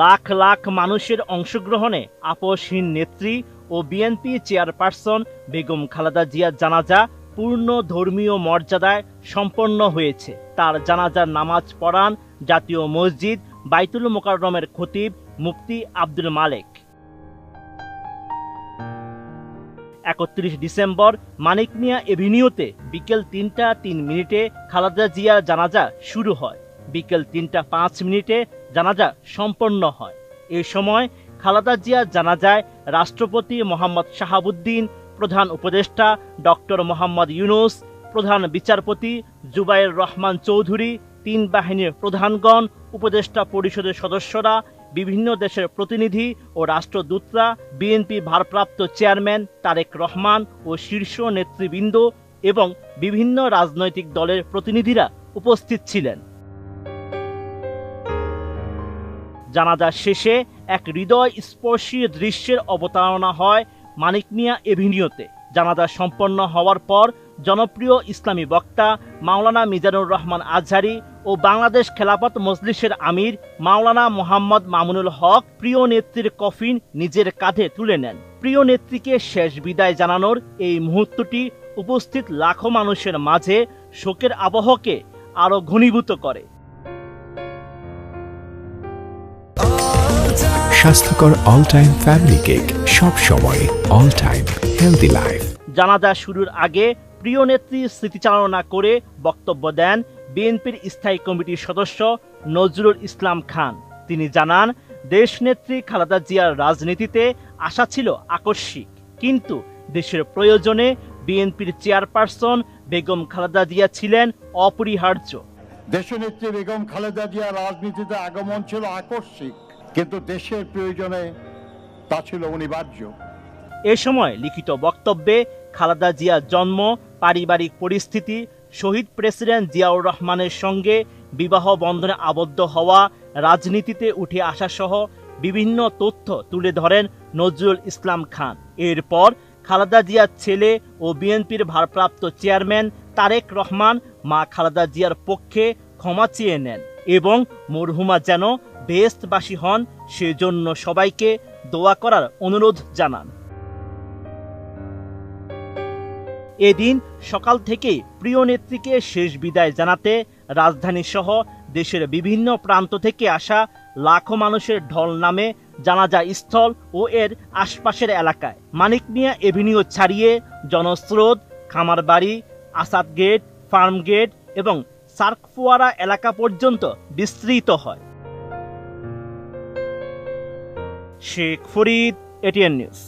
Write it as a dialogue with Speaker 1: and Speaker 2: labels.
Speaker 1: লাখ লাখ মানুষের অংশগ্রহণে আপসহীন নেত্রী ও বিএনপি চেয়ারপারসন বেগম খালেদা জিয়ার জানাজা পূর্ণ ধর্মীয় মর্যাদায় সম্পন্ন হয়েছে। তার জানাজার নামাজ পড়ান জাতীয় মসজিদ বাইতুল মোকাররমের খতিব মুফতি আব্দুল মালেক। ৩১ ডিসেম্বর মানিক মিয়া এভিনিউতে বিকেল ৩টা ৩ মিনিটে খালেদা জিয়ার জানাজা শুরু হয়। বিকেল ৩টা ৫ মিনিটে জানাজা সম্পন্ন হয়। এ সময় খালেদা জিয়ার জানাজায় রাষ্ট্রপতি মোহাম্মদ শাহাবুদ্দিন, প্রধান উপদেষ্টা ডক্টর মোহাম্মদ ইউনুস, প্রধান বিচারপতি জুবায়ের রহমান চৌধুরী, ৩ বাহিনীর প্রধানগণ, উপদেষ্টা পরিষদের সদস্যরা, বিভিন্ন দেশের প্রতিনিধি ও রাষ্ট্রদূতরা, বিএনপি ভারপ্রাপ্ত চেয়ারম্যান তারেক রহমান ও শীর্ষ নেতৃবৃন্দ এবং বিভিন্ন রাজনৈতিক দলের প্রতিনিধিরা উপস্থিত ছিলেন। জানাজা শেষে এক হৃদয়স্পর্শী দৃশ্যের অবতারণা হয় মানিক মিয়া এভিনিউতে। জানাজা সম্পন্ন হওয়ার পর জনপ্রিয় ইসলামী বক্তা মাওলানা মিজানুর রহমান আজহারী ও বাংলাদেশ খেলাফত মজলিসের আমির মাওলানা মোহাম্মদ মামুনুল হক প্রিয় নেত্রীর কফিন নিজের কাঁধে তুলে নেন। প্রিয় নেত্রীকে শেষ বিদায় জানানোর এই মুহূর্তটি উপস্থিত লাখো মানুষের মাঝে শোকের আবহকে আরো ঘনীভূত করে।
Speaker 2: স্বাস্থ্যকর অল টাইম ফ্যামিলি কেক, সব সময় অল টাইম হেলদি লাইফ।
Speaker 1: জানাজা শুরুর আগে প্রিয় নেত্রীর স্মৃতিচারণা করে বক্তব্য দেন বিএনপির স্থায়ী কমিটির সদস্য নজরুল ইসলাম খান। তিনি জানান, দেশনেত্রী খালেদা জিয়ার রাজনীতিতে আসা ছিল আকস্মিক, কিন্তু দেশের প্রয়োজনে বিএনপির চেয়ারপারসন বেগম খালেদা জিয়া ছিলেন অপরিহার্য।
Speaker 3: দেশনেত্রী বেগম খালেদা জিয়ার রাজনীতিতে আগমন ছিল আকস্মিক, কিন্তু দেশের প্রয়োজনে তা ছিল অনিবার্য।
Speaker 1: এ সময় লিখিত বক্তব্যে খালেদা জিয়ার জন্ম, পারিবারিক পরিস্থিতি, শহীদ প্রেসিডেন্ট জিয়াউর রহমানের সঙ্গে বিবাহ বন্ধনে আবদ্ধ হওয়া, রাজনীতিতে উঠে আসা সহ বিভিন্ন তথ্য তুলে ধরেন নজরুল ইসলাম খান। এরপর খালেদা জিয়ার ছেলে ও বিএনপির ভারপ্রাপ্ত চেয়ারম্যান তারেক রহমান মা খালেদা জিয়ার পক্ষে ক্ষমা চেয়ে নেন এবং মরহুমা যেন বেহেশতবাসী হন সেজন্য সবাইকে দোয়া করার অনুরোধ জানান। এদিন সকাল থেকেই প্রিয় নেত্রীকে শেষ বিদায় জানাতে রাজধানী সহ দেশের বিভিন্ন প্রান্ত থেকে আসা লাখো মানুষের ঢল নামে জানাজা স্থল ও এর আশপাশের এলাকায়। মানিক মিয়া এভিনিউ ছাড়িয়ে জনস্রোত খামারবাড়ি, আসাদ গেট, ফার্ম গেট এবং সার্কফোয়ারা এলাকা পর্যন্ত বিস্তৃত হয়। Sheikh Farid, ATN news.